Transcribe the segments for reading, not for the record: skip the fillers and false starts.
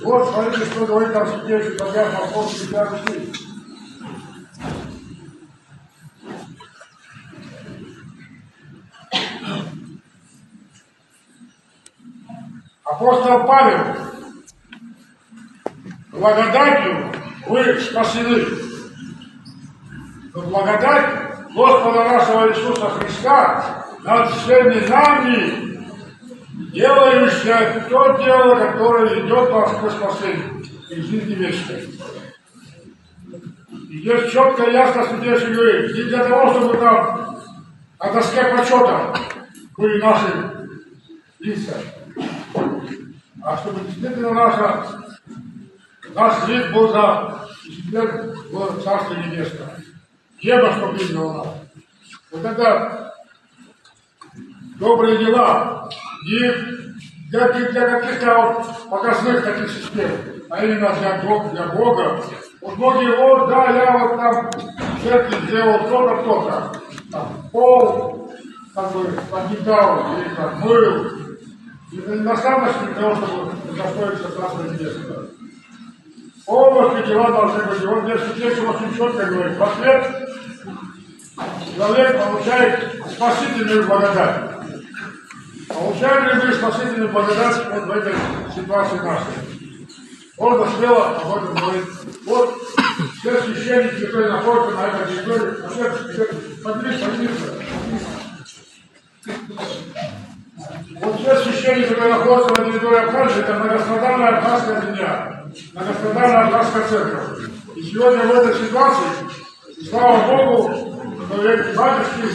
Вот, смотрите, что говорит там святейший патриарх Московский Петр Руси. Апостол Павел: благодатью вы спасены. Но благодать Господа нашего Иисуса Христа над всеми нами, делающая то дело, которое ведет нас к спасению и жизни вечной. И здесь четко и ясно святейший говорит: не для того, чтобы там на доске почета были наши лица, а чтобы действительно наш вид был запечатлен в Царстве Небесном. Небо, что видело нас. Вот это добрые дела не для каких-то вот показных таких систем, а именно для Бога. Вот многие, вот, да, я вот там в церкви сделал то-то, там, пол, как бы, подметал, или там, мыл. И недостаточно для того, чтобы удостоиться Царства Небесного. Полностью дела должны быть. И вот здесь святейший очень четко говорит: в ответ человек получает спасительную благодать. Получаем ли мы спасительную благодать вот в этой ситуации нашей? Можно смело об этом говорить. Вот все священники, которые находятся на этой территории, поделись. Вот все священники, которые находятся на территории Абхазии, это многострадальная абхазская земля, многострадальная абхазская церковь. И сегодня в этой ситуации, слава Богу, что эти батюшки,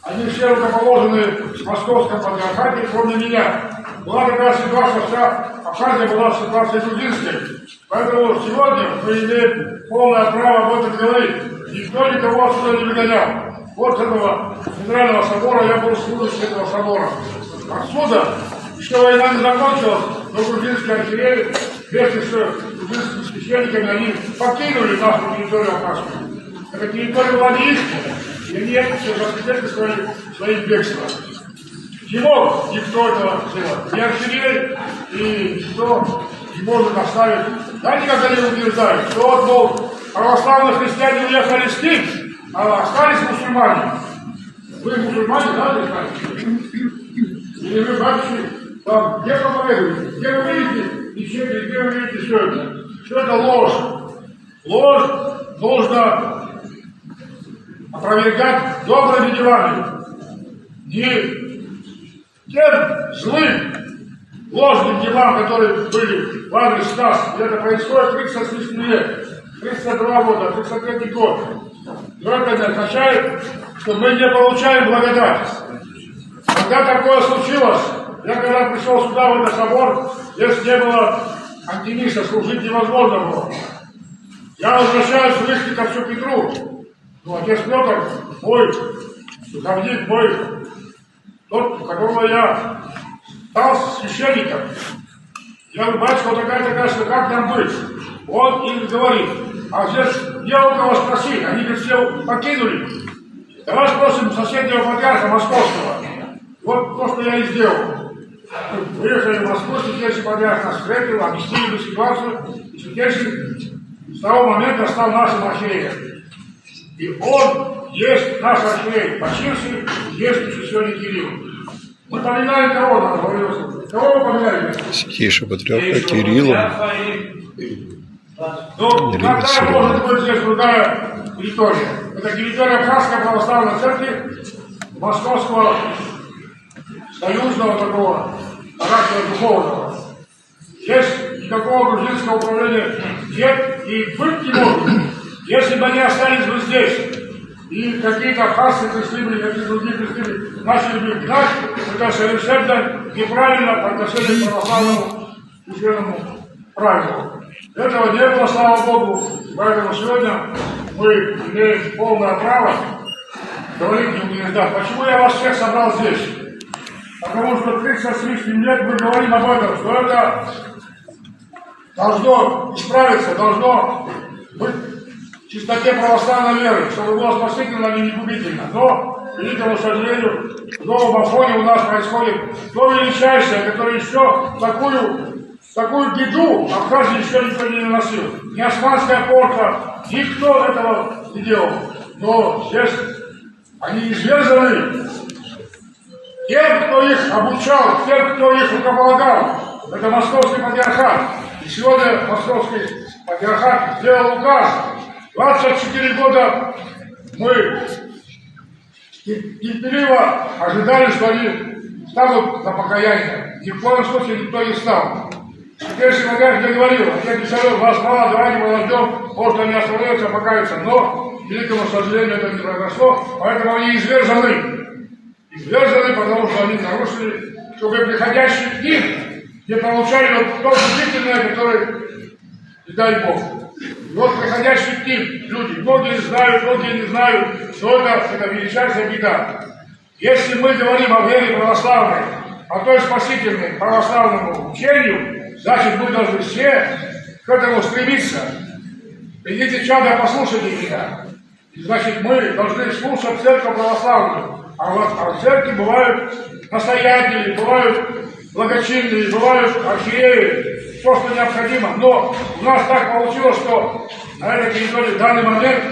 они все рукоположены в Московском патриархате, кроме меня. Была такая ситуация, вся Абхазия была в ситуации грузинской. Поэтому сегодня мы имеем полное право об этом говорить. Никто никого отсюда не выгонял. Вот с этого Федерального собора я был служащим этого собора. Отсюда, еще война не закончилась, но грузинские архиереи вместе с грузинскими священниками они покинули нашу территорию Абхазскую. Эта территория была неистинная, и они все засвидетельствовали своим бегством. Не мог никто этого сделать. Ни архиерей, и никто не может оставить. Я никогда не убеждаю, что вот, мол, православные христиане уехали с ним, а остались мусульмане. Вы мусульмане, да, или или вы, батюшки, там, где проповедуете, где вы видите мечети, где вы видите все это? Все это ложь. Ложь нужно опровергать добрыми делами. Не тем злым, ложным делам, которые были в адрес нас. И это происходит 30 с лишним лет, 32 года, 33 год. Но это не означает, что мы не получаем благодать. Когда такое случилось, я когда пришел сюда, в этот собор, здесь не было антимиста, служить невозможно было. Я возвращаюсь в Рижский ко всю Петру. Ну, отец Петр, мой духовник, мой, тот, у которого я стал священником. Я говорю: батюшка, вот такая, что как нам быть? Он им говорит: а здесь не у кого спросить, они говорят, все покинули. Давай спросим соседнего патриарха Московского. Вот то, что я и сделал. Выехали в Москву, святейший патриарх нас встретил, объяснили эту ситуацию, и святейший с того момента стал нашим архиереем. И он есть наш архиерей, почивший, есть сегодня Кирилл. Мы поминаем кого нам говорилось? Кого мы поминаем? Святейшего патриарха Кирилла. Ну, какая может быть здесь другая территория? Это территория Абхазской православной церкви, Московского союзного такого характера духовного. Здесь никакого грузинского управления нет и быть не может. Если бы они остались бы здесь, и какие-то абхазцы пришли бы, какие-то другие пришли бы, начали бы гнать, это совершенно неправильно по отношению к православному священному правилу. Этого не было, слава Богу, поэтому сегодня мы имеем полное право говорить не убеждать. Почему я вас всех собрал здесь? Потому что 30 с лишним лет мы говорим об этом, что это должно исправиться, должно быть в чистоте православной веры, чтобы было спасительно, а не губительно. Но, к великому сожалению, в новом Афоне у нас происходит то величайшее, которое еще такую такую беду Абхазии еще никто не наносил. Ни османская порта, никто этого не делал. Но здесь они извержены. Тем, кто их обучал, тем, кто их руководил, это московский патриархат. И сегодня московский патриархат сделал указ. 24 года мы терпеливо ожидали, что они станут на покаяние. Ни в коем случае никто не стал. Теперь Симоняк мне говорил, отец Виссарион, вас мало, давайте мы ждем, может они остановятся, покаются. Но, к великому сожалению, это не произошло, поэтому они извержены. Извержены, потому что они нарушили, чтобы приходящие дни не получали вот то удивительное, которое, не дай Бог. И вот приходящие дни люди, многие знают, многие не знают, что это величайшая беда. Если мы говорим о вере православной, о той спасительной православному учению, значит, мы должны все к этому стремиться. Идите, чадо, послушайте меня. Значит, мы должны слушать церковь православную. А вот в церкви бывают настоятели, бывают благочинные, бывают архиереи, то, что необходимо. Но у нас так получилось, что на этой территории в данный момент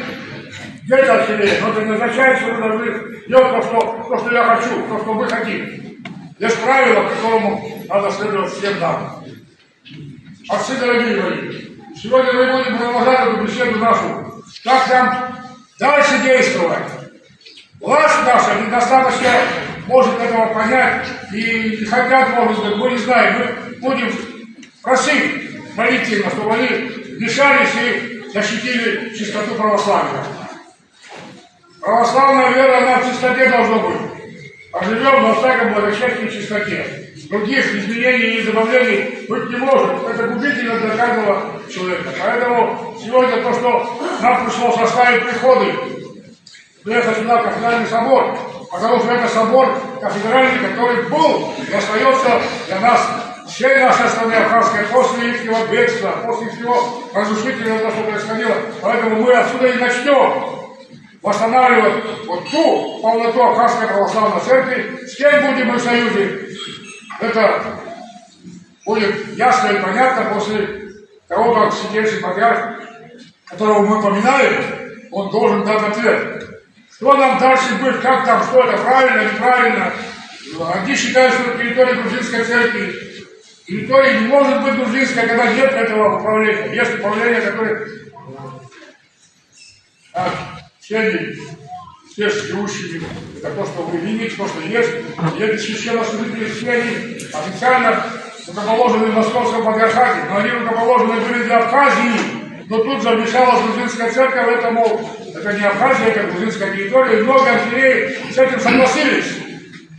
нет архиереи, но это не означает, что вы должны делать то, что я хочу, то, что вы хотите. Есть правило, которому надо следовать всем нам. Отцы, дорогие мои, сегодня мы будем продолжать эту беседу нашу. Как нам дальше действовать? Власть наша недостаточно может этого понять и не хотят, может быть, мы не знаем. Мы будем просить молитвенно, чтобы они вмешались и защитили чистоту православия. Православная вера, она в чистоте должна быть. А живем на всяком благочестии и чистоте. Других изменений и добавлений быть не может. Это губительно для каждого человека. Поэтому сегодня то, что нам пришлось составить приходы, приехать сюда в кафедральный собор, потому что это собор кафедральный, который был и остается для нас, всей нашей страны Абхазской, после их бедства, после всего разрушительного, что происходило. Поэтому мы отсюда и начнем восстанавливать вот ту полноту Абхазской православной церкви. С кем будем мы в союзе? Это будет ясно и понятно после того, как Святейший Патриарх, которого мы поминали, он должен дать ответ. Что нам дальше быть, как там, что это правильно, неправильно. Одни считают, что это территория грузинской церкви. Территория не может быть грузинской, когда нет этого управления. Есть управление, которое все живущими, это то, что вы видите, то, что есть. И эти священнослужители, все они официально рукоположены в Московском патриархате, но они рукоположены были для Абхазии. Но тут же вмешалась грузинская церковь, поэтому это не Абхазия, это грузинская территория, и много архиереев с этим согласились,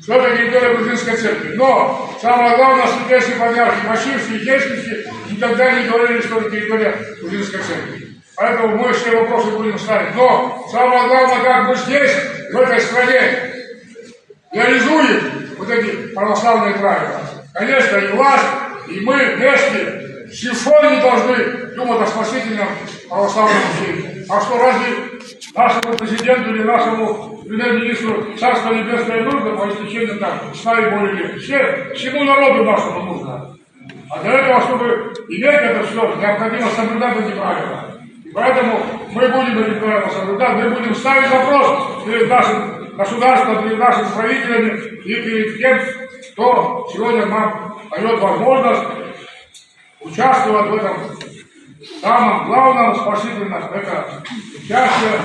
что это территория грузинской церкви. Но самое главное, Святейший Патриарх Мощивский и Действующий никогда не говорили, что это территория грузинской церкви. Поэтому мы все вопросы будем ставить. Но самое главное, как мы здесь, в этой стране, реализуем вот эти православные правила. Конечно, и власть, и мы вместе симфонии должны думать о спасительном православном учении. А что, разве нашему президенту или нашему премьер-министру Царство Небесное нужно по истечению там 100 и более лет? Всему народу нашему нужно. А для этого, чтобы иметь это все, необходимо соблюдать эти правила. И поэтому мы будем эти правила соблюдать, мы будем ставить вопрос перед нашим государством, перед нашими правителями и перед тем, кто сегодня нам дает возможность участвовать в этом самом главном спасительном, это участие,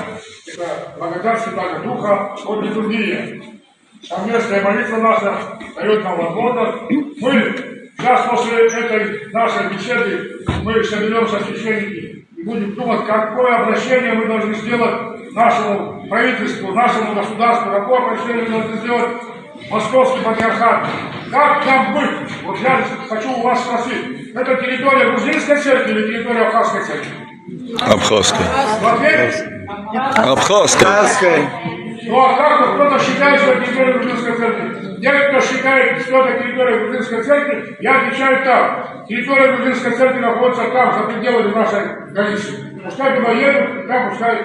это благодать Святого Духа от литургии. Совместная молитва наша дает нам возможность. Мы сейчас после этой нашей беседы мы соберемся священники и будем думать, какое обращение мы должны сделать нашему правительству, нашему государству, какое обращение мы должны сделать Московский патриархат. Как нам быть? Вот я хочу у вас спросить, это территория грузинской церкви или территория абхазской церкви? Абхазская. Абхазская. Ну а как кто-то считает, что это территория грузинской церкви? Те, кто считает, что это территория грузинской церкви, я отвечаю так. Территория грузинской церкви находится там, за пределами нашей границы. Пускай туда едут, там пускай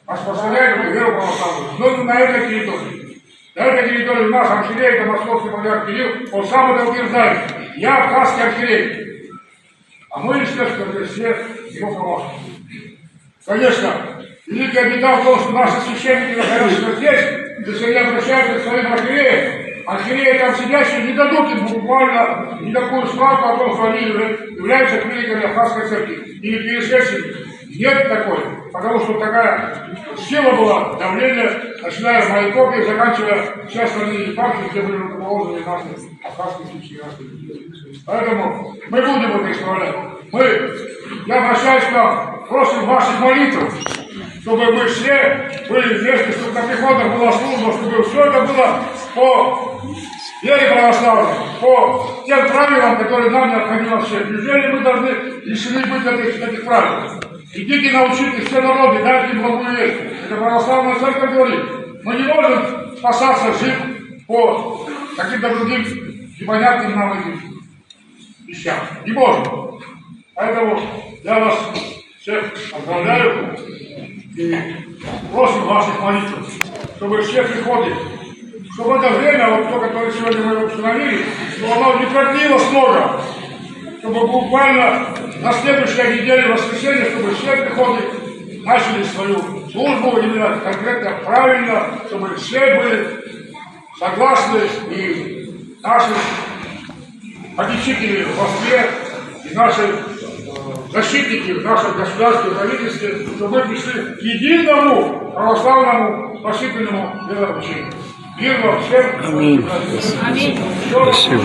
распространяют эту веру православную. Но не на этой территории. На этой территории наш архиерей, это московский патриарх Кирилл, он сам это утверждает. Я абхазский архиерей. А мы, естественно, все его помощники. Конечно, великая беда в том, что наши священники, находящиеся здесь, если они обращаются к своим архиереям, архиереи там сидящие не дадут им буквально никакую справку о том, что они являются клириками Абхазской церкви или перешедшими. Нет такой, потому что такая сила была, давление, начиная с Майкопии, заканчивая все остальные епархии, где были руководители наших абхазских священников. Поэтому мы будем это исправлять. Я обращаюсь к вам, просим ваших молитв, чтобы мы все были вместе, чтобы на приходах была служба, чтобы все это было по вере православной, по тем правилам, которые нам необходимо всем. Неужели мы должны лишены быть этих правил? Идите научите все народы, дайте благую весть. Это православная церковь говорит. Мы не можем спасаться, жить по каким-то другим непонятным нам этим вещам. Не можем. Поэтому я вас всех поздравляю и просим ваших молитв, чтобы все приходы, чтобы это время, вот то, которое сегодня мы установили, чтобы оно не продлилось много, чтобы буквально на следующей неделе, в воскресенье, чтобы все приходы начали свою службу именно конкретно правильно, чтобы все были согласны, и наши попечители в Москве, и наши защитники в нашем государстве и правительстве, чтобы мы пришли к единому православному спасительному вероучению. Мир вам всем. Аминь. Спасибо.